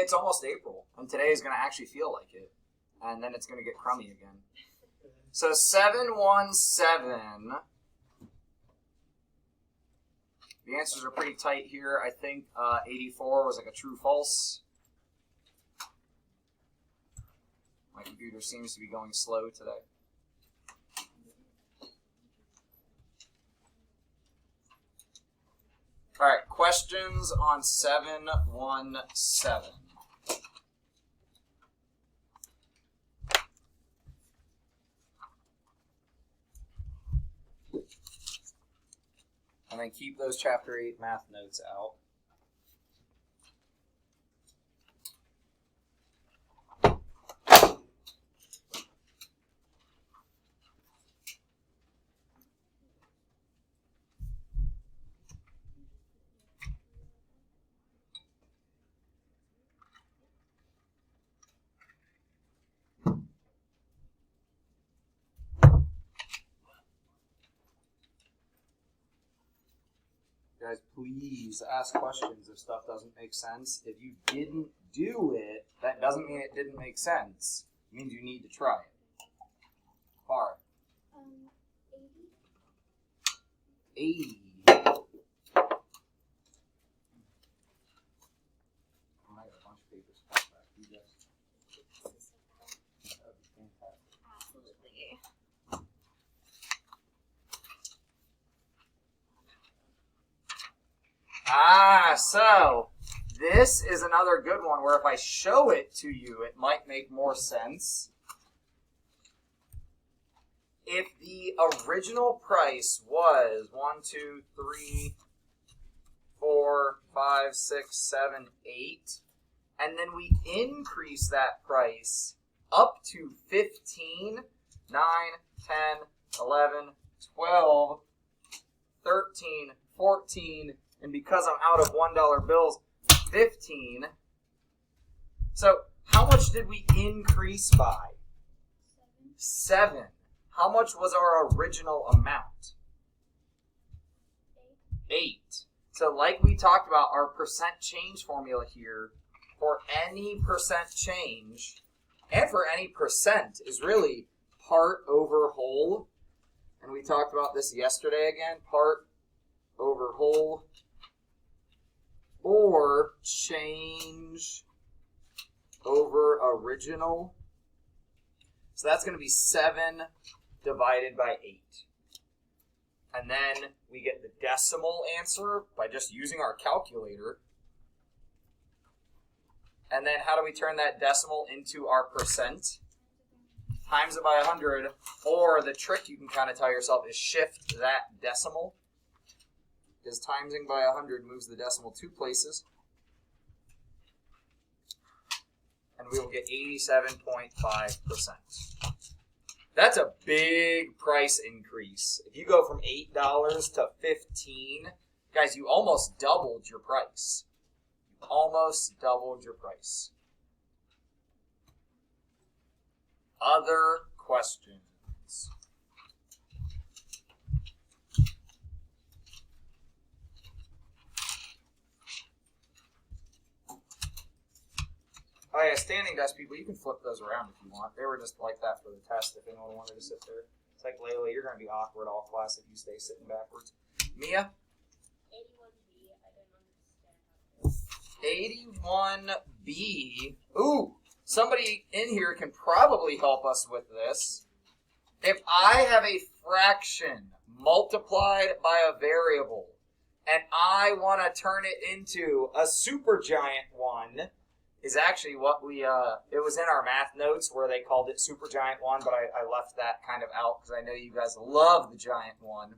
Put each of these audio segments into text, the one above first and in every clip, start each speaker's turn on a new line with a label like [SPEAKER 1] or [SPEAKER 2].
[SPEAKER 1] it's almost April, and today is going to actually feel like it, and then it's going to get crummy again. So 717. The answers are pretty tight here. I think 84 was like a true-false. My computer seems to be going slow today. All right, questions on 717. And then keep those Chapter 8 math notes out. Guys, please ask questions if stuff doesn't make sense. If you didn't do it, that doesn't mean it didn't make sense. It means you need to try it. Par. 80. 80. I got a bunch of papers back. You guys. That would be fantastic.
[SPEAKER 2] Absolutely.
[SPEAKER 1] So this is another good one where if I show it to you, it might make more sense. If the original price was 1, 2, 3, 4, 5, 6, 7, 8, and then we increase that price up to 15, 9, 10, 11, 12, 13, 14, and because I'm out of $1 bills, 15. So how much did we increase by? 7. How much was our original amount? 8. So like we talked about, our percent change formula here, for any percent change, and for any percent, is really part over whole. And we talked about this yesterday again, part over whole, or change over original. So that's going to be 7 divided by 8. And then we get the decimal answer by just using our calculator. And then how do we turn that decimal into our percent? Times it by 100. Or the trick you can kind of tell yourself is shift that decimal, because timesing by 100 moves the decimal 2 places. And we will get 87.5%. That's a big price increase. If you go from $8 to $15, guys, you almost doubled your price. You almost doubled your price. Other questions? Oh yeah, standing desk people, you can flip those around if you want. They were just like that for the test if anyone wanted to sit there. It's like, Layla, you're going to be awkward all class if you stay sitting backwards. Mia?
[SPEAKER 2] 81B, I don't understand.
[SPEAKER 1] 81B. Ooh, somebody in here can probably help us with this. If I have a fraction multiplied by a variable, and I want to turn it into a supergiant one, is actually what we, it was in our math notes where they called it Supergiant 1, but I left that kind of out because I know you guys love the Giant 1.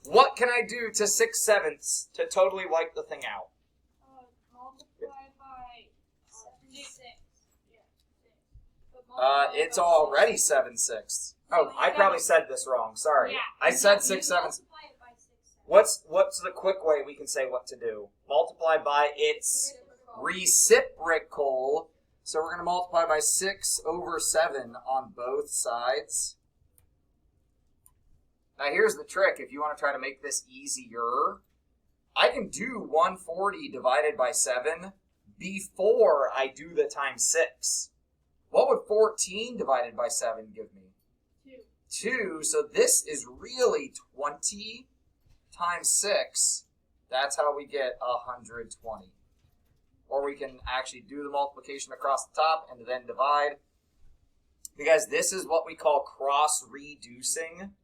[SPEAKER 1] What can I do to 6/7 to totally wipe the thing out?
[SPEAKER 2] Multiply by 6. Yeah, 6.
[SPEAKER 1] It's already 7/6. Oh, I probably said this wrong. Sorry.
[SPEAKER 2] Yeah,
[SPEAKER 1] I said 6/7.
[SPEAKER 2] Multiply it by 6/7.
[SPEAKER 1] What's the quick way we can say what to do? Multiply by its reciprocal. So we're going to multiply by 6/7 on both sides. Now here's the trick. If you want to try to make this easier, I can do 140 divided by 7 before I do the times 6. What would 14 divided by 7 give me? 2. So this is really 20 times 6. That's how we get 120. Or we can actually do the multiplication across the top and then divide. Because this is what we call cross-reducing.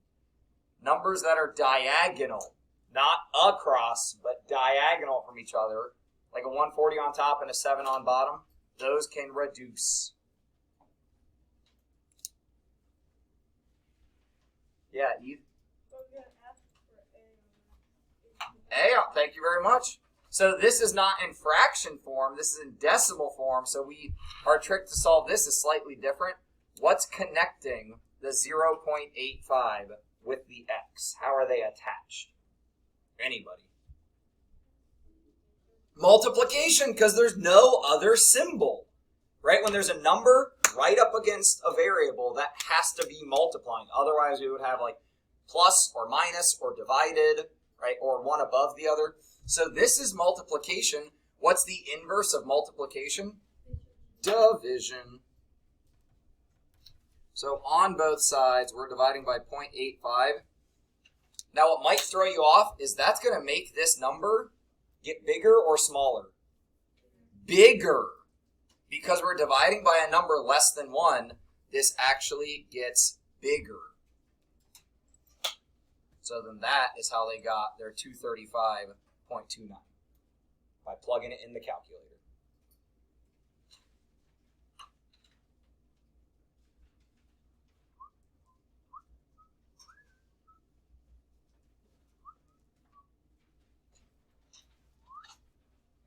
[SPEAKER 1] Numbers that are diagonal. Not across, but diagonal from each other. Like a 140 on top and a 7 on bottom. Those can reduce. Yeah, A, thank you very much. So this is not in fraction form. This is in decimal form. So our trick to solve this is slightly different. What's connecting the 0.85 with the x? How are they attached? Anybody? Multiplication, because there's no other symbol. Right? When there's a number right up against a variable, that has to be multiplying. Otherwise, we would have like plus or minus or divided, right? Or one above the other. So this is multiplication. What's the inverse of multiplication? Division. So on both sides, we're dividing by 0.85. Now, what might throw you off is that's going to make this number get bigger or smaller? Bigger. Because we're dividing by a number less than 1, this actually gets bigger. So then that is how they got their 235.29, by plugging it in the calculator.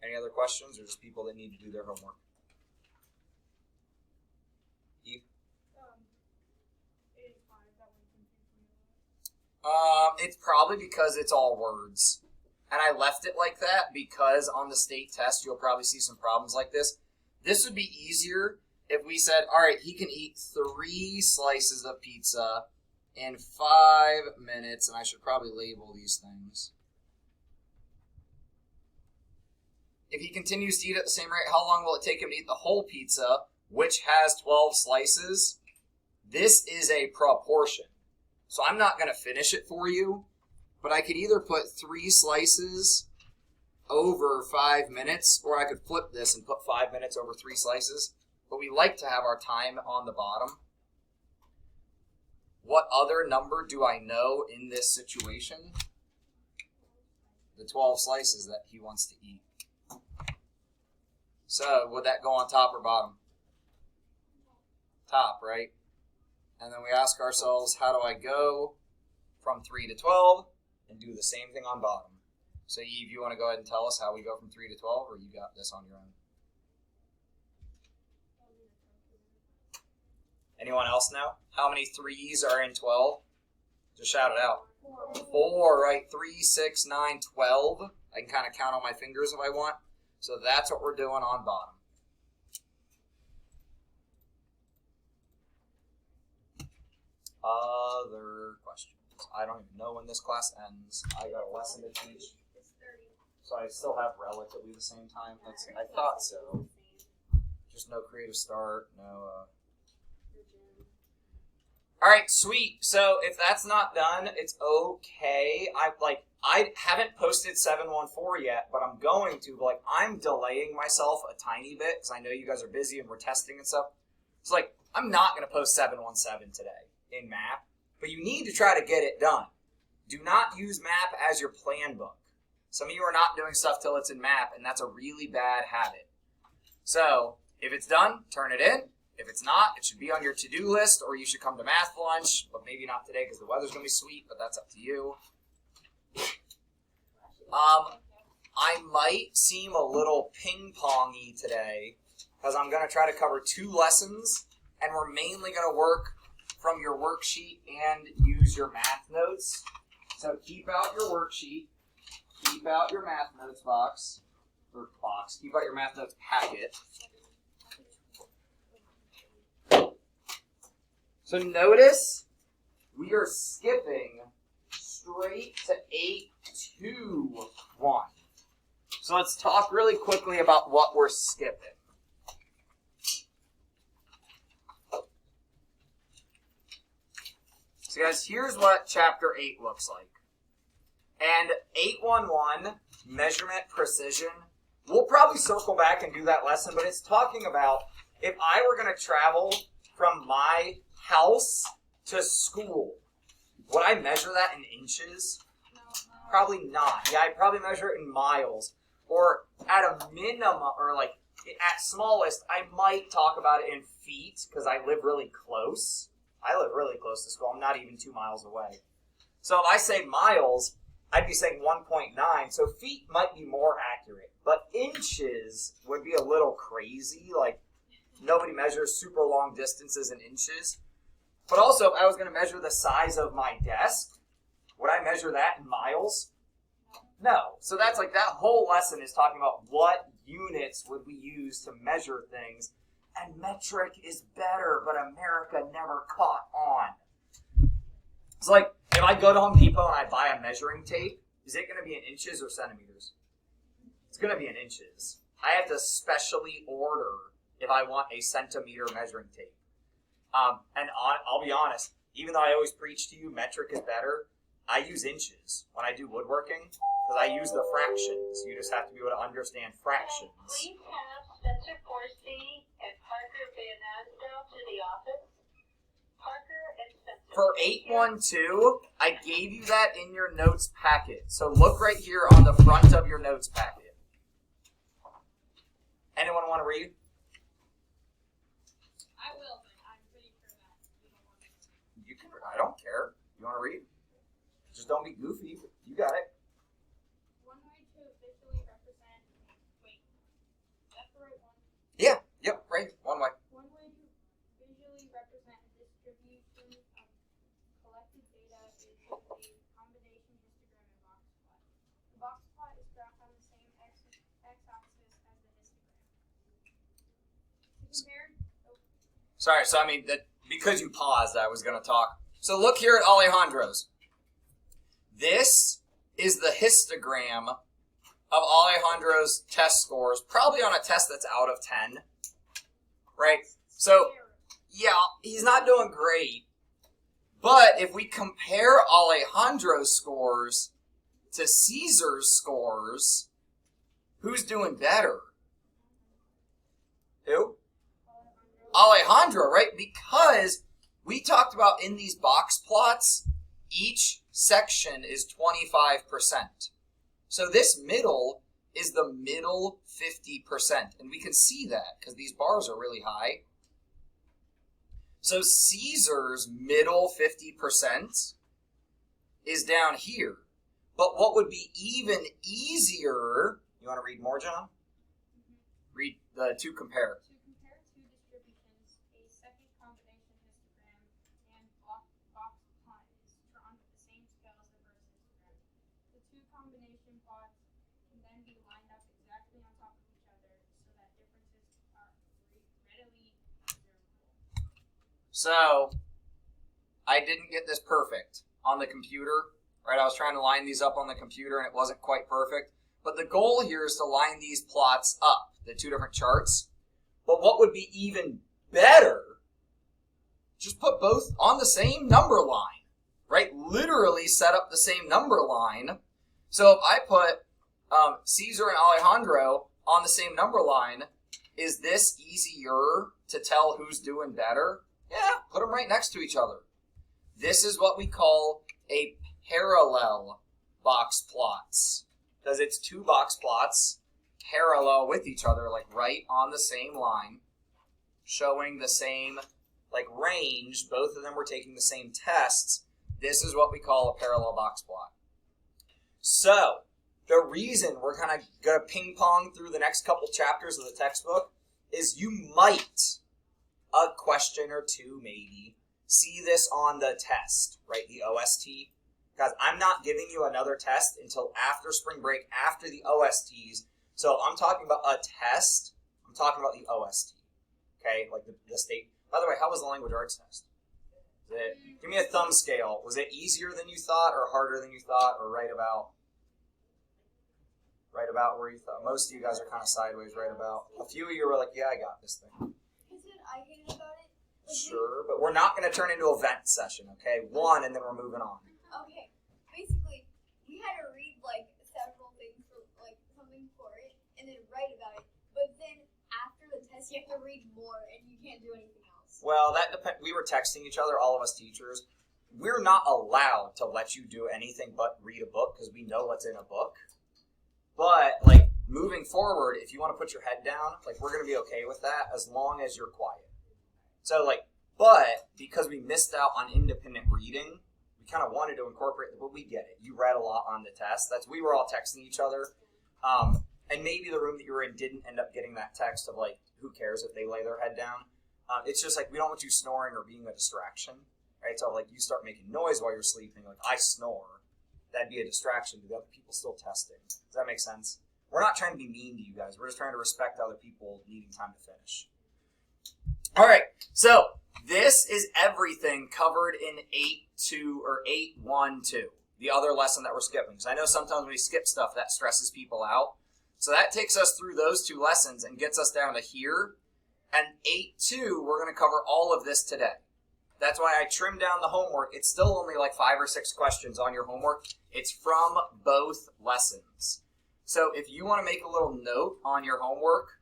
[SPEAKER 1] Any other questions, or just people that need to do their homework? Eve?
[SPEAKER 2] 85, that would confuse me a lot.
[SPEAKER 1] It's probably because it's all words. And I left it like that because on the state test, you'll probably see some problems like this. This would be easier if we said, all right, he can eat 3 slices of pizza in 5 minutes. And I should probably label these things. If he continues to eat at the same rate, how long will it take him to eat the whole pizza, which has 12 slices? This is a proportion. So I'm not going to finish it for you, but I could either put 3 slices over 5 minutes, or I could flip this and put 5 minutes over 3 slices. But we like to have our time on the bottom. What other number do I know in this situation? The 12 slices that he wants to eat. So, would that go on top or bottom? Top, right? And then we ask ourselves, how do I go from 3 to 12 and do the same thing on bottom? So, Eve, you want to go ahead and tell us how we go from 3 to 12, or you got this on your own? Anyone else know? How many 3s are in 12? Just shout it out. 4, right? 3, 6, 9, 12. I can kind of count on my fingers if I want. So that's what we're doing on bottom. Other questions? I don't even know when this class ends. I got a lesson to teach. So I still have relatively the same time. I thought so. Just no creative start, no... All right, sweet. So if that's not done, it's okay. I haven't posted 714 yet, but I'm going to. But I'm delaying myself a tiny bit because I know you guys are busy and we're testing and stuff. So I'm not going to post 717 today in MAP, but you need to try to get it done. Do not use MAP as your plan book. Some of you are not doing stuff till it's in MAP, and that's a really bad habit. So if it's done, turn it in. If it's not, it should be on your to-do list, or you should come to math lunch, but maybe not today because the weather's going to be sweet, but that's up to you. I might seem a little ping-pongy today because I'm going to try to cover 2 lessons, and we're mainly going to work from your worksheet and use your math notes. So keep out your worksheet, keep out your math notes keep out your math notes packet. So notice we are skipping straight to 821. So let's talk really quickly about what we're skipping. So guys, here's what Chapter 8 looks like. And 811, measurement precision, we'll probably circle back and do that lesson, but it's talking about if I were going to travel from my house to school, would I measure that in inches?
[SPEAKER 2] No.
[SPEAKER 1] Probably not. Yeah, I'd probably measure it in miles. Or at a minimum, or like at smallest, I might talk about it in feet because I live really close. I live really close to school. I'm not even 2 miles away. So if I say miles, I'd be saying 1.9. So feet might be more accurate. But inches would be a little crazy. Like, nobody measures super long distances in inches. But also, if I was going to measure the size of my desk, would I measure that in miles? No. So that's like that whole lesson is talking about what units would we use to measure things. And metric is better, but America never caught on. It's like, if I go to Home Depot and I buy a measuring tape, is it going to be in inches or centimeters? It's going to be in inches. I have to specially order if I want a centimeter measuring tape. I'll be honest, even though I always preach to you metric is better, I use inches when I do woodworking because I use the fractions. You just have to be able to understand fractions.
[SPEAKER 3] Please have Spencer Forsey and Parker Van Asdale to the office. Parker and Spencer.
[SPEAKER 1] For 812, I gave you that in your notes packet. So look right here on the front of your notes packet. Anyone want to read?
[SPEAKER 2] I will, but I'm pretty sure that you don't want to.
[SPEAKER 1] You can. I don't care. You want to read? Just don't be goofy. You got it.
[SPEAKER 2] One way to visually represent. Wait, that's the right one.
[SPEAKER 1] Yeah. Yep. Right. One way.
[SPEAKER 2] One way to visually represent a distribution of collected data is with a combination histogram and box plot. The box plot is graphed on the same x-axis as the histogram. To compare,
[SPEAKER 1] Sorry. So I mean that because you paused, I was going to talk. So look here at Alejandro's. This is the histogram of Alejandro's test scores, probably on a test that's out of 10, right? So, yeah, he's not doing great, but if we compare Alejandro's scores to Caesar's scores, who's doing better? Who? Alejandro, right? Because we talked about in these box plots, each section is 25%. So this middle is the middle 50%. And we can see that because these bars are really high. So Caesar's middle 50% is down here. But what would be even easier, you want to read more, John? Read the two compare.
[SPEAKER 2] to compare two distributions, a second combination histogram and box plot is drawn with the same scale as the first histogram. The two combination plots can then be lined up exactly on top of each other so that differences are readily observable.
[SPEAKER 1] So, I didn't get this perfect on the computer, right? I was trying to line these up on the computer and it wasn't quite perfect. But the goal here is to line these plots up, the two different charts. But what would be even better, just put both on the same number line, right? Literally set up the same number line. So if I put Caesar and Alejandro on the same number line, is this easier to tell who's doing better? Yeah, put them right next to each other. This is what we call a parallel box plots. Because it's two box plots parallel with each other, like right on the same line, showing the same like range. Both of them were taking the same tests. This is what we call a parallel box plot. So, the reason we're kind of going to ping pong through the next couple chapters of the textbook is you might, a question or two maybe, see this on the test, right? The OST. Guys, I'm not giving you another test until after spring break, after the OSTs. So I'm talking about a test. I'm talking about the OST. Okay, like the state. By the way, how was the language arts test? Give me a thumb scale. Was it easier than you thought, or harder than you thought, or right about? Right about where you thought. Most of you guys are kind of sideways, right about. A few of you were like, yeah, I got this thing.
[SPEAKER 2] Is it I hated about it? Like,
[SPEAKER 1] Sure, but we're not going to turn into a vent session, okay? One, and then we're moving on.
[SPEAKER 2] Okay. Basically, we had to read like several things for like something for it, and then write about it. But then after the test, you have to read more, and you can't do anything else.
[SPEAKER 1] Well, that depends. We were texting each other, all of us teachers. We're not allowed to let you do anything but read a book because we know what's in a book. But, like, moving forward, if you want to put your head down, like, we're going to be okay with that as long as you're quiet. So, like, but because we missed out on independent reading, we kind of wanted to incorporate, but we get it. You read a lot on the test. We were all texting each other. And maybe the room that you were in didn't end up getting that text of, like, who cares if they lay their head down. It's just, like, we don't want you snoring or being a distraction, right? So, like, you start making noise while you're sleeping. Like, I snore. That'd be a distraction to the other people still testing. Does that make sense? We're not trying to be mean to you guys. We're just trying to respect other people needing time to finish. All right, so this is everything covered in 8.2 or 8.1.2, the other lesson that we're skipping. Because I know sometimes when we skip stuff, that stresses people out. So that takes us through those two lessons and gets us down to here. And 8.2, we're going to cover all of this today. That's why I trimmed down the homework. It's still only like 5 or 6 questions on your homework. It's from both lessons. So if you want to make a little note on your homework,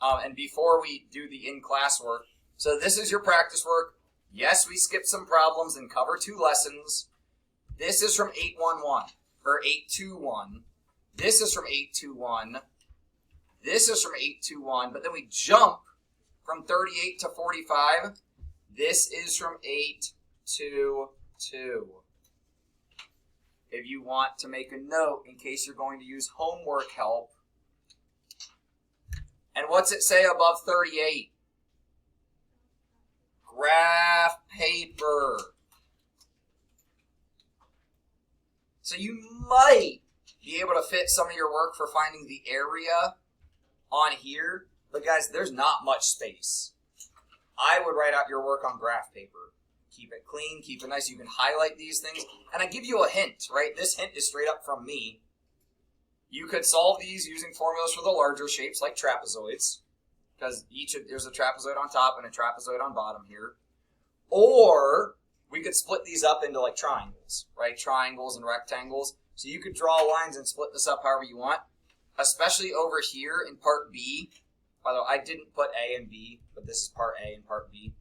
[SPEAKER 1] and before we do the in-class work, so this is your practice work. Yes, we skipped some problems and cover 2 lessons. This is from 8.1.1, or 8.2.1. This is from 8.2.1. This is from 8.2.1, but then we jump from 38 to 45. This is from 8.2.2. If you want to make a note in case you're going to use homework help. And what's it say above 38? Graph paper. So you might be able to fit some of your work for finding the area on here. But guys, there's not much space. I would write out your work on graph paper. Keep it clean, keep it nice. You can highlight these things. And I give you a hint, right? This hint is straight up from me. You could solve these using formulas for the larger shapes like trapezoids. Because there's a trapezoid on top and a trapezoid on bottom here. Or we could split these up into like triangles, right? Triangles and rectangles. So you could draw lines and split this up however you want. Especially over here in part B. By the way, I didn't put A and B, but this is part A and part B.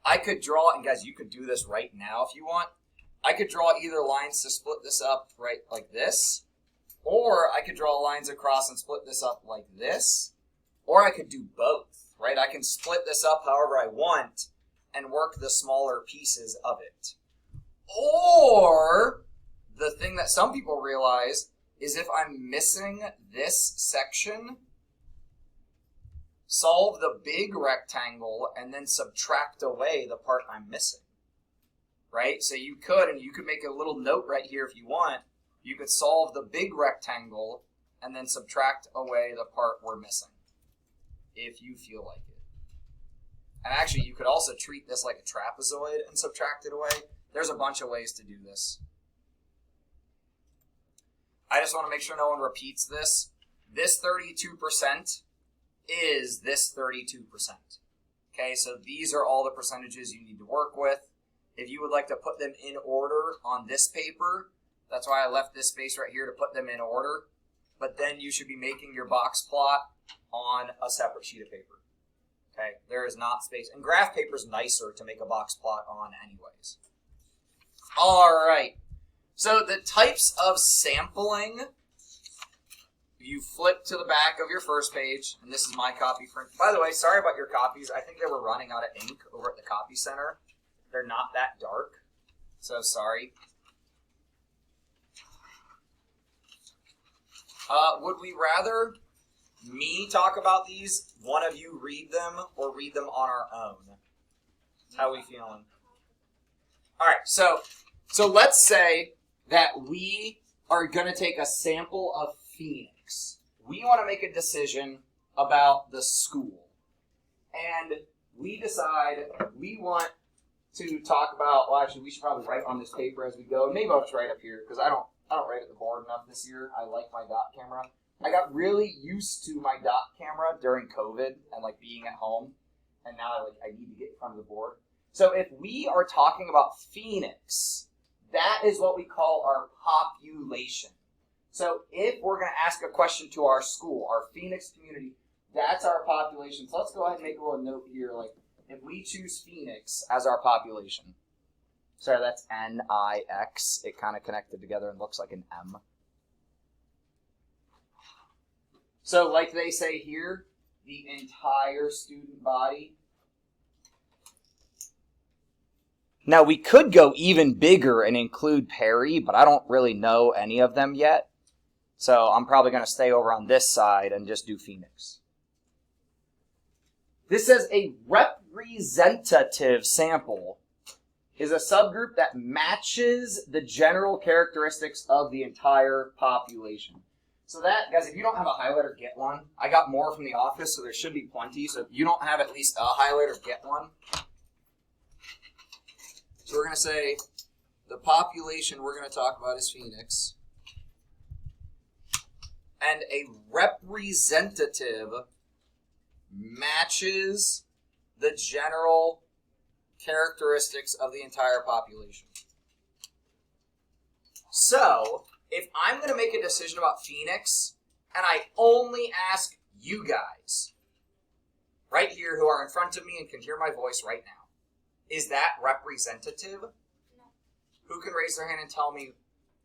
[SPEAKER 1] I could draw, and guys, you could do this right now if you want. I could draw either lines to split this up right like this, or I could draw lines across and split this up like this, or I could do both, right? I can split this up however I want and work the smaller pieces of it. Or the thing that some people realize is if I'm missing this section, solve the big rectangle and then subtract away the part I'm missing, right? So you could make a little note right here if you want. You could solve the big rectangle and then subtract away the part we're missing, if you feel like it. And actually, you could also treat this like a trapezoid and subtract it away. There's a bunch of ways to do this. I just want to make sure no one repeats this. This 32% is this 32%. Okay, so these are all the percentages you need to work with. If you would like to put them in order on this paper, that's why I left this space right here to put them in order. But then you should be making your box plot on a separate sheet of paper. Okay, there is not space. And graph paper is nicer to make a box plot on anyways. All right, so the types of sampling. You flip to the back of your first page, and this is my copy print. By the way, sorry about your copies. I think they were running out of ink over at the copy center. They're not that dark, so sorry. Would we rather me talk about these, one of you read them, or read them on our own? How are we feeling? All right, so let's say that we are going to take a sample of Phoenix. We want to make a decision about the school. And we decide we want to talk about, well, actually, we should probably write on this paper as we go. Maybe I'll just write up here because I I don't write at the board enough this year. I like my dot camera. I got really used to my dot camera during COVID and like being at home, and now I need to get in front of the board. So if we are talking about Phoenix, that is what we call our population. So if we're going to ask a question to our school, our Phoenix community, that's our population. So let's go ahead and make a little note here. Like if we choose Phoenix as our population, sorry, that's N-I-X. It kind of connected together and looks like an M. So like they say here, the entire student body. Now we could go even bigger and include Perry, but I don't really know any of them yet. So I'm probably going to stay over on this side and just do Phoenix. This says a representative sample is a subgroup that matches the general characteristics of the entire population. So that, guys, if you don't have a highlighter, get one. I got more from the office, so there should be plenty. So if you don't have at least a highlighter, get one. So we're going to say the population we're going to talk about is Phoenix. And a representative matches the general characteristics of the entire population. So, if I'm going to make a decision about Phoenix, and I only ask you guys, right here, who are in front of me and can hear my voice right now, is that representative?
[SPEAKER 2] No.
[SPEAKER 1] Who can raise their hand and tell me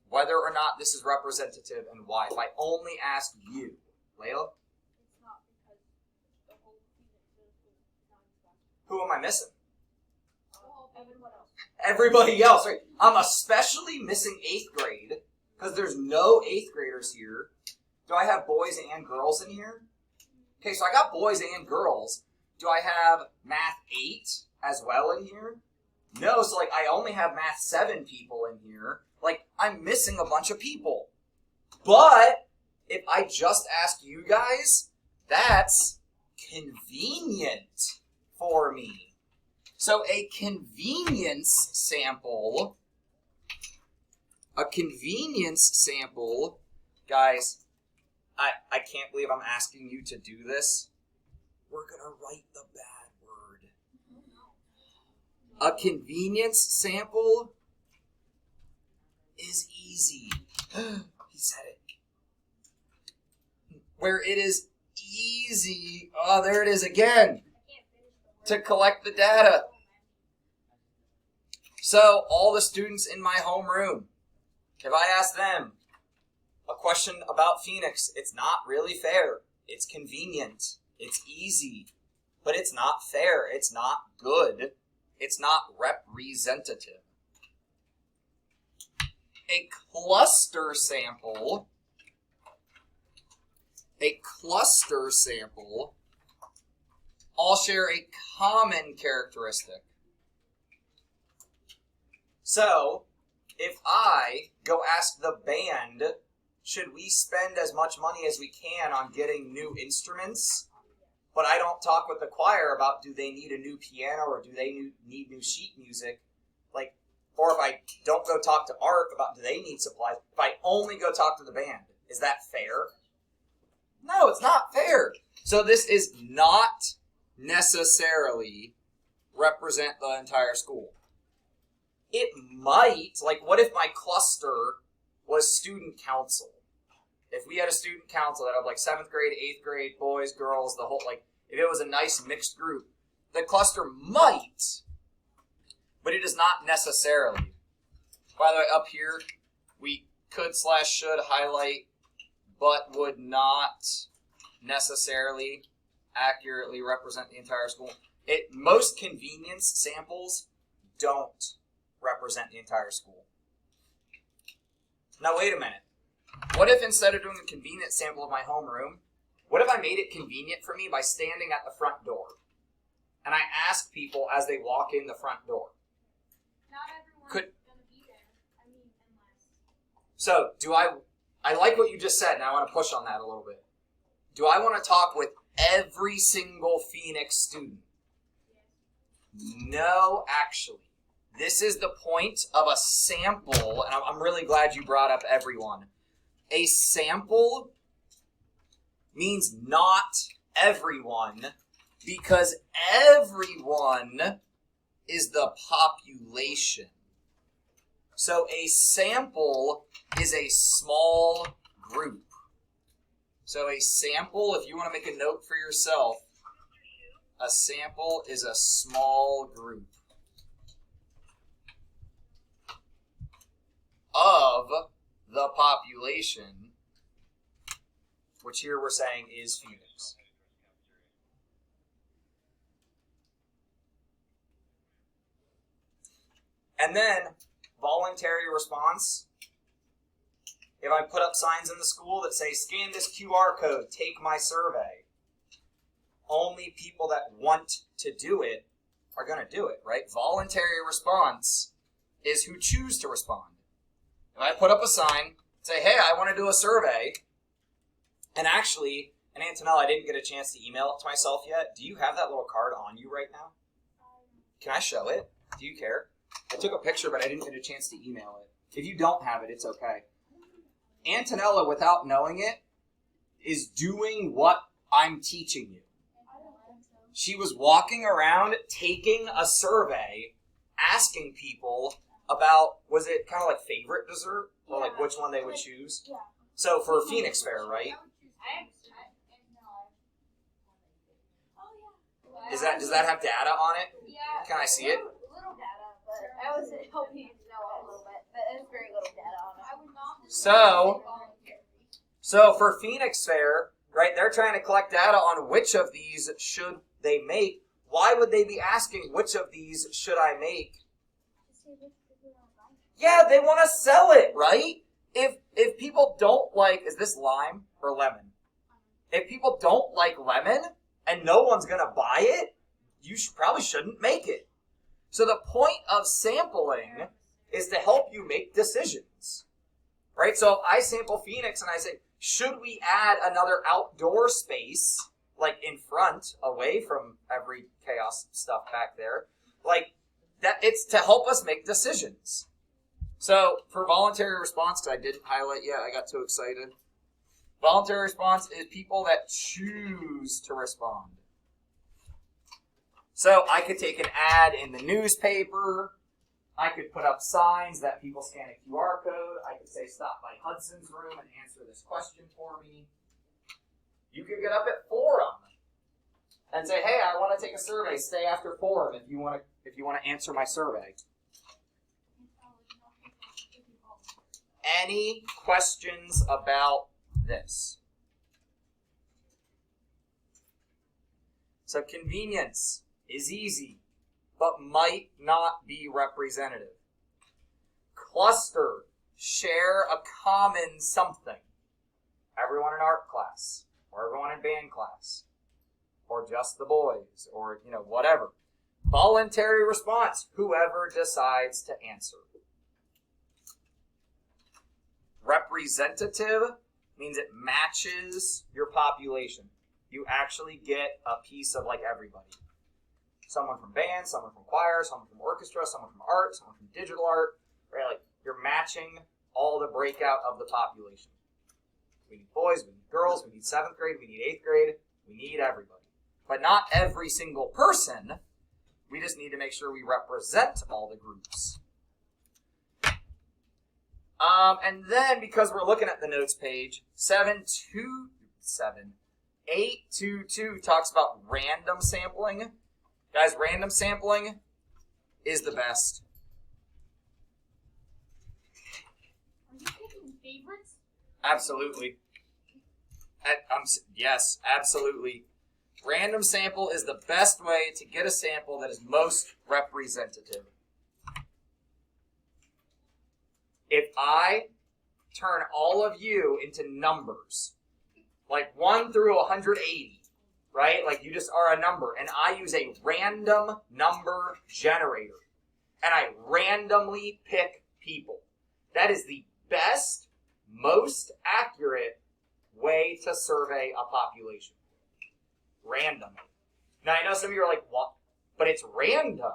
[SPEAKER 1] whether or not this is representative and why? If I only ask you. Layla?
[SPEAKER 2] It's not because the whole Phoenix is not exactly.
[SPEAKER 1] Who am I missing?
[SPEAKER 2] Everyone else.
[SPEAKER 1] Everybody else, right? I'm especially missing 8th grade because there's no 8th graders here. Do I have boys and girls in here? Okay, so I got boys and girls. Do I have math 8 as well in here? No, so like I only have math 7 people in here. Like I'm missing a bunch of people. But if I just ask you guys, that's convenient for me. So a convenience sample, guys, I can't believe I'm asking you to do this. We're going to write the bad word. A convenience sample is easy. He said it. Where it is easy, oh, there it is again, to collect the data. So, all the students in my homeroom, if I ask them a question about Phoenix, it's not really fair. It's convenient. It's easy. But it's not fair. It's not good. It's not representative. A cluster sample all share a common characteristic. So, if I go ask the band, should we spend as much money as we can on getting new instruments, but I don't talk with the choir about do they need a new piano or do they need new sheet music, like, or if I don't go talk to Art about do they need supplies, if I only go talk to the band, is that fair? No, it's not fair. So this is not necessarily represent the entire school. It might, like what if my cluster was student council? If we had a student council that had like 7th grade, 8th grade, boys, girls, the whole, like, if it was a nice mixed group, the cluster might, but it is not necessarily. By the way, up here, we could/should highlight, but would not necessarily accurately represent the entire school. Most convenience samples don't represent the entire school. Now wait a minute. What if instead of doing a convenience sample of my homeroom, what if I made it convenient for me by standing at the front door? And I ask people as they walk in the front door.
[SPEAKER 2] Not everyone's going to be there. I mean, unless.
[SPEAKER 1] So, I like what you just said, and I want to push on that a little bit. Do I want to talk with every single Phoenix student?
[SPEAKER 2] Yes.
[SPEAKER 1] No, actually. This is the point of a sample, and I'm really glad you brought up everyone. A sample means not everyone, because everyone is the population. So a sample is a small group. So a sample, if you want to make a note for yourself, a sample is a small group of the population, which here we're saying is Phoenix. And then voluntary response. If I put up signs in the school that say, scan this QR code, take my survey, only people that want to do it are going to do it, right? Voluntary response is who choose to respond. If I put up a sign, say, hey, I want to do a survey, and actually, and Antonella, I didn't get a chance to email it to myself yet. Do you have that little card on you right now? Can I show it? Do you care? I took a picture, but I didn't get a chance to email it. If you don't have it, it's okay. Antonella, without knowing it, is doing what I'm teaching you. She was walking around taking a survey, asking people about, was it kind of like favorite dessert? Or like which one they would choose?
[SPEAKER 2] Yeah.
[SPEAKER 1] So for Phoenix Fair, right? Does that have data on it?
[SPEAKER 2] Yeah.
[SPEAKER 1] Can I see it?
[SPEAKER 4] Little data, but I was hoping you to know a little bit, but there's very little data on it.
[SPEAKER 1] So for Phoenix Fair, right, they're trying to collect data on which of these should they make. Why would they be asking which of these should I make? Yeah, they want to sell it, right? If people don't like, is this lime or lemon? If people don't like lemon and no one's going to buy it, you probably shouldn't make it. So the point of sampling is to help you make decisions, right? So if I sample Phoenix and I say, should we add another outdoor space, like in front, away from every chaos stuff back there, like that, it's to help us make decisions. So for voluntary response, because I didn't highlight yet, I got too excited. Voluntary response is people that choose to respond. So I could take an ad in the newspaper. I could put up signs that people scan a QR code. I could say, stop by Hudson's room and answer this question for me. You could get up at Forum and say, hey, I want to take a survey. Stay after Forum if you want to answer my survey. Any questions about this? So convenience is easy, but might not be representative. Cluster, share a common something. Everyone in art class, or everyone in band class, or just the boys, or whatever. Voluntary response, whoever decides to answer. Representative means it matches your population. You actually get a piece of like everybody. Someone from band, someone from choir, someone from orchestra, someone from art, someone from digital art, right? Like you're matching all the breakout of the population. We need boys, we need girls, we need 7th grade, we need 8th grade, we need everybody. But not every single person. We just need to make sure we represent all the groups. And then, because we're looking at the notes page, 822 talks about random sampling. Guys, random sampling is the best.
[SPEAKER 2] Are you picking favorites?
[SPEAKER 1] Absolutely. Yes, absolutely. Random sample is the best way to get a sample that is most representative. If I turn all of you into numbers, like 1 through 180, right? Like you just are a number, and I use a random number generator, and I randomly pick people. That is the best, most accurate way to survey a population. Randomly. Now, I know some of you are like, what? But it's random.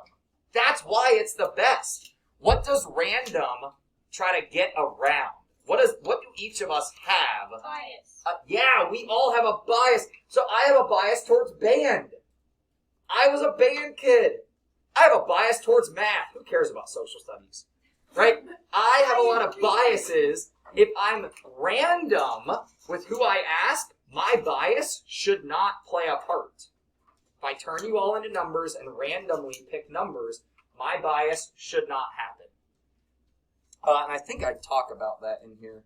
[SPEAKER 1] That's why it's the best. What does random try to get around? What do each of us have?
[SPEAKER 2] Bias.
[SPEAKER 1] Yeah, we all have a bias. So I have a bias towards band. I was a band kid. I have a bias towards math. Who cares about social studies? Right? I have a lot of biases. If I'm random with who I ask, my bias should not play a part. If I turn you all into numbers and randomly pick numbers, my bias should not happen. And I think I talk about that in here.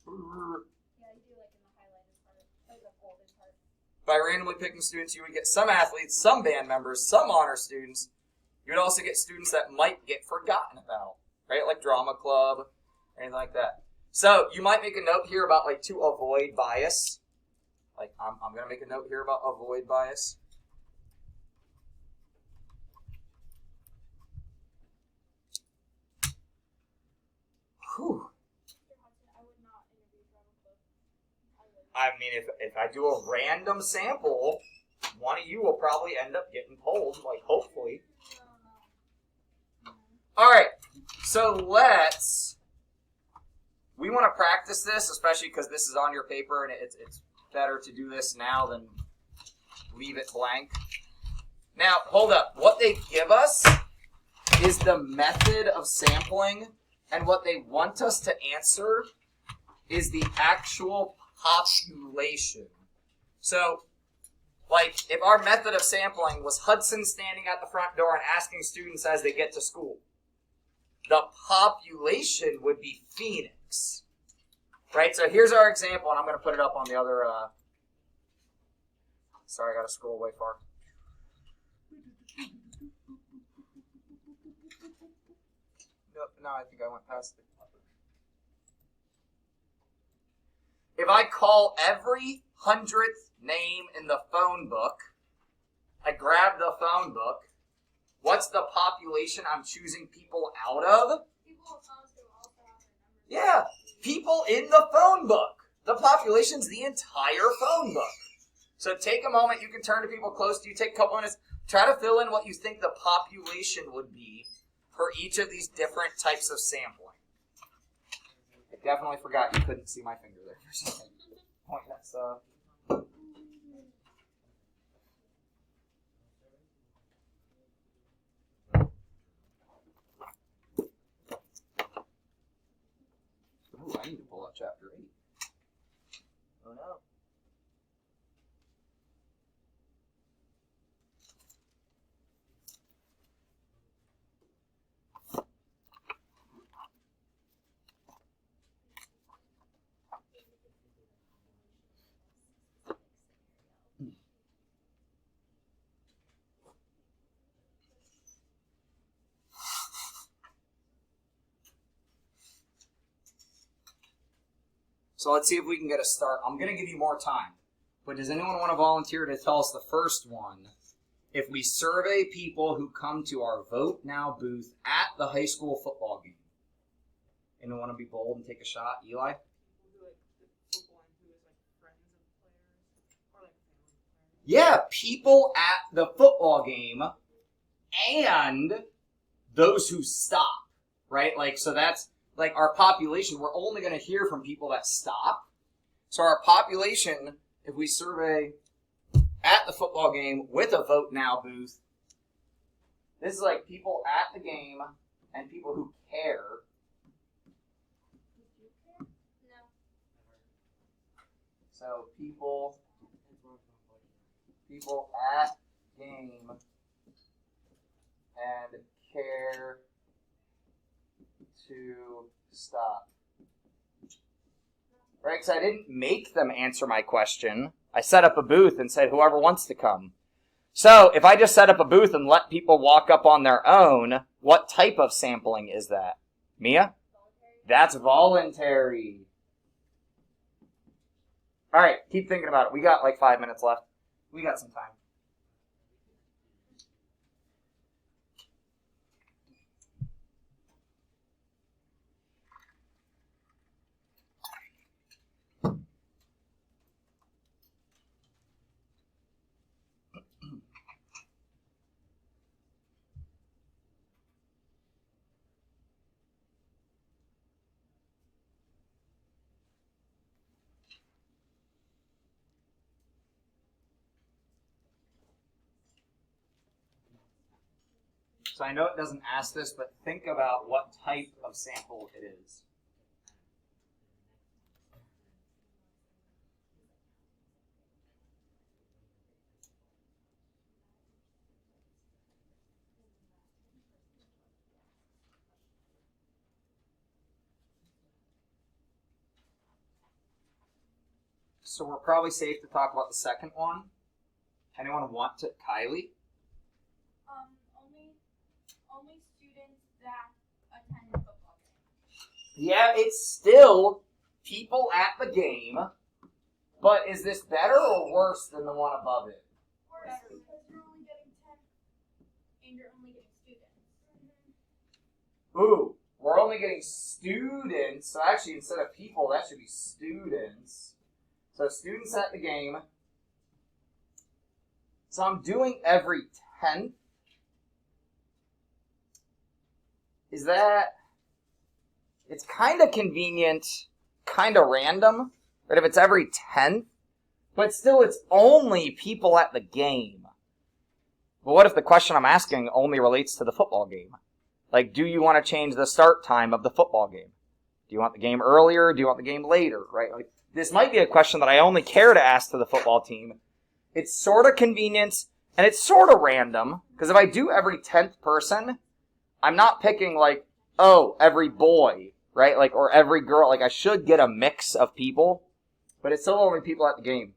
[SPEAKER 4] Yeah, you do like in the highlighted part, or the golden part.
[SPEAKER 1] By randomly picking students, you would get some athletes, some band members, some honor students. You would also get students that might get forgotten about, right? Like drama club, anything like that. So you might make a note here about like to avoid bias. Like I'm going to make a note here about avoid bias. Whew.
[SPEAKER 2] I would not interview drama club.
[SPEAKER 1] I mean, if I do a random sample, one of you will probably end up getting pulled, like hopefully. All right, so we want to practice this, especially because this is on your paper, and it's better to do this now than leave it blank. Now, hold up. What they give us is the method of sampling, and what they want us to answer is the actual population. So, like, if our method of sampling was Hudson standing at the front door and asking students as they get to school, the population would be Phoenix. Right? So here's our example, and I'm going to put it up on the other... Sorry, I got to scroll way far. No, I think I went past it. If I call every 100th name in the phone book, I grab the phone book, what's the population I'm choosing people out of?
[SPEAKER 2] People with phones who also have their numbers.
[SPEAKER 1] Yeah, people in the phone book. The population's the entire phone book. So take a moment, you can turn to people close to you, take a couple minutes, try to fill in what you think the population would be for each of these different types of sampling. I definitely forgot you couldn't see my finger there for a second. Point that's Ooh, I need to pull up chapter 8. Oh no. So let's see if we can get a start. I'm going to give you more time. But does anyone want to volunteer to tell us the first one? If we survey people who come to our Vote Now booth at the high school football game. Anyone want to be bold and take a shot? Eli? Yeah, people at the football game and those who stop, right? Like, so that's like our population. We're only going to hear from people that stop. So our population, if we survey at the football game with a Vote Now booth, this is like people at the game and people who care.
[SPEAKER 2] No.
[SPEAKER 1] So people at game and care to stop. Right? Because I didn't make them answer my question. I set up a booth and said whoever wants to come. So if I just set up a booth and let people walk up on their own, what type of sampling is that? Mia? That's voluntary. All right, keep thinking about it. We got like 5 minutes left. We got some time. So I know it doesn't ask this, but think about what type of sample it is. So we're probably safe to talk about the second one. Anyone want to? Kylie?
[SPEAKER 2] Only students that attend the football game.
[SPEAKER 1] Yeah, it's still people at the game, but is this better or worse than the one above it?
[SPEAKER 2] Worse, because you're only getting 10 and you're only getting students.
[SPEAKER 1] Ooh, we're only getting students. So actually, instead of people, that should be students. So students at the game. So I'm doing every 10th. Is that... It's kind of convenient, kind of random, right? If it's every 10th, but still it's only people at the game. But what if the question I'm asking only relates to the football game? Like, do you want to change the start time of the football game? Do you want the game earlier? Do you want the game later, right? Like, this might be a question that I only care to ask to the football team. It's sort of convenience, and it's sort of random, because if I do every 10th person, I'm not picking, like, oh, every boy, right? Like, or every girl. Like, I should get a mix of people, but it's still only people at the game.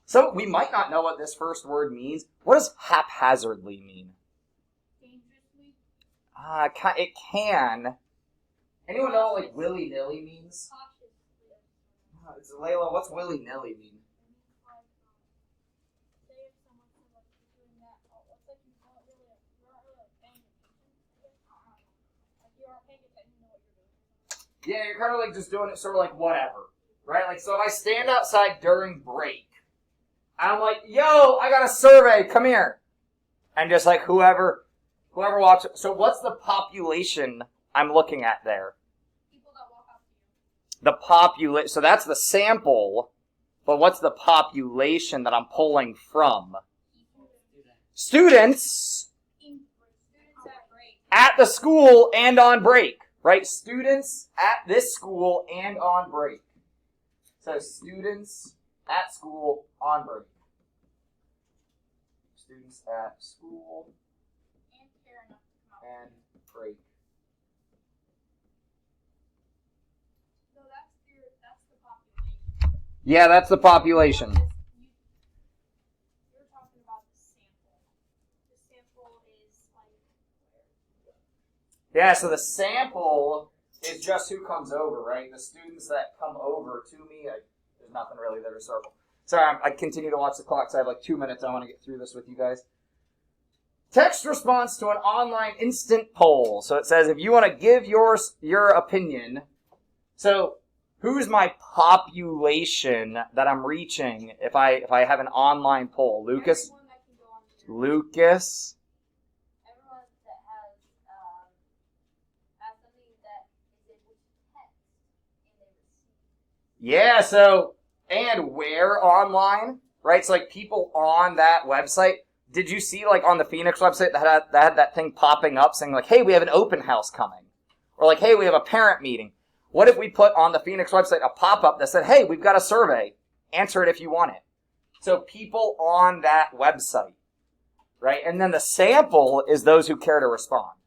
[SPEAKER 1] So we might not know what this first word means. What does haphazardly mean?
[SPEAKER 2] Dangerously.
[SPEAKER 1] It can. Anyone know what, like, willy-nilly means?
[SPEAKER 2] Cautiously.
[SPEAKER 1] It's Layla, what's willy-nilly mean?
[SPEAKER 2] Say if someone says like you're doing that, it's like you're not really paying attention. Like you aren't paying attention to what you're doing.
[SPEAKER 1] Yeah, you're kind of like just doing it sort of like whatever, right? Like, so if I stand outside during break, and I'm like, yo, I got a survey, come here. And just like whoever watches. So what's the population I'm looking at there?
[SPEAKER 2] People that walk up to you.
[SPEAKER 1] So that's the sample, but what's the population that I'm pulling from? Students
[SPEAKER 2] Students at break.
[SPEAKER 1] at the school and on break, right? Students at this school and on break. So students at school on break. Students at school
[SPEAKER 2] And care enough to come out.
[SPEAKER 1] and break.
[SPEAKER 2] So that's the population.
[SPEAKER 1] Yeah, that's the population.
[SPEAKER 2] You're talking about the sample. The sample is like
[SPEAKER 1] Yeah, so the sample is just who comes over, right? The students that come over to me, there's nothing really there to circle. Sorry, I continue to watch the clock, so I have like 2 minutes. I want to get through this with you guys. Text response to an online instant poll. So it says if you want to give your opinion. So who's my population that I'm reaching if I have an online poll? Lucas?
[SPEAKER 2] everyone that can go on the
[SPEAKER 1] Lucas?
[SPEAKER 4] Everyone that has something that is able to text and they receive.
[SPEAKER 1] Yeah, so, and where online, right? So, like, people on that website, did you see, like, on the Phoenix website that had that thing popping up saying, like, hey, we have an open house coming? Or, like, hey, we have a parent meeting. What if we put on the Phoenix website a pop-up that said, hey, we've got a survey. Answer it if you want it. So, people on that website, right? And then the sample is those who care to respond,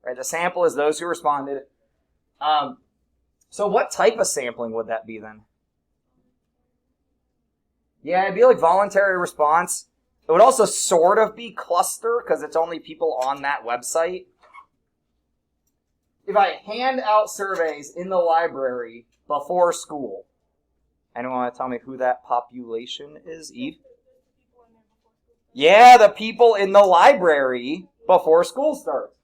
[SPEAKER 1] right? The sample is those who responded. So what type of sampling would that be then? Yeah, it'd be like voluntary response. It would also sort of be cluster because it's only people on that website. If I hand out surveys in the library before school, anyone want to tell me who that population is, Eve? Yeah, the people in the library before school starts.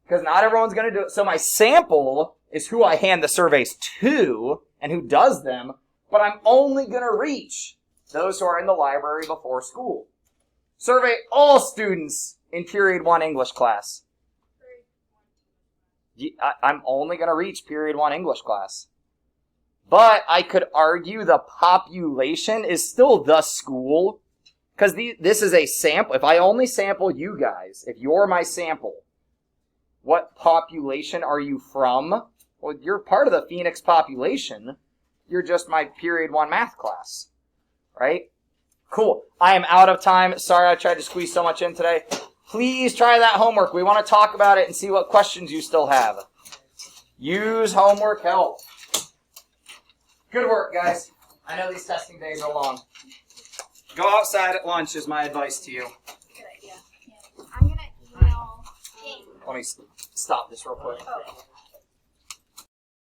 [SPEAKER 1] Because not everyone's going to do it. So my sample is who I hand the surveys to and who does them, but I'm only going to reach those who are in the library before school. Survey all students in period 1 English class. I'm only going to reach period 1 English class. But I could argue the population is still the school, Because this is a sample. If I only sample you guys, if you're my sample, what population are you from? Well, you're part of the Phoenix population. You're just my period 1 math class. Right? Cool. I am out of time. Sorry I tried to squeeze so much in today. Please try that homework. We want to talk about it and see what questions you still have. Use homework help. Good work, guys. I know these testing days are long. Go outside at lunch is my advice to you.
[SPEAKER 4] Good idea. I'm gonna email.
[SPEAKER 1] Let me stop this real quick.
[SPEAKER 4] Okay.